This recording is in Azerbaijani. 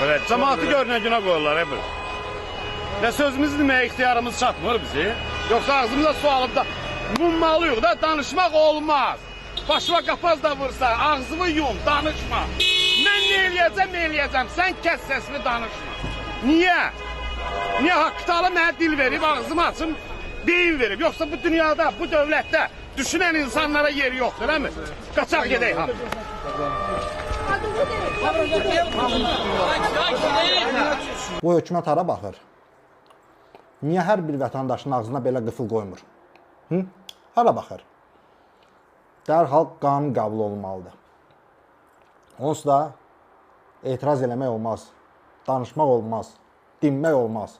Evet, cemaatı görünən günə qoyurlar, hep. Və sözümüzü deməyə ixtiyarımız çatmır bizi. Yoxsa ağzımıza su alıp da mummalıyıq da danışmaq olmaz. Başıma qapaz da vursa, ağzımı yum, danışma. Mən nə eləyəcəm, sən kəs səsini danışma. Niyə? Niyə haqqıtalı mənə dil verib, ağzımı açım, beyin verib. Yoxsa bu dünyada, bu dövlətdə düşünən insanlara yeri yoxdur, değil mi? Qaçaq gedək hamı. Bu hökumət hara baxır? Niyə hər bir vətəndaşın ağzına belə qıfıl qoymur? Hara baxır? Dərhal qanun qəbul olunmalıdır. Onsuz da etiraz eləmək olmaz, danışmaq olmaz, dinmək olmaz.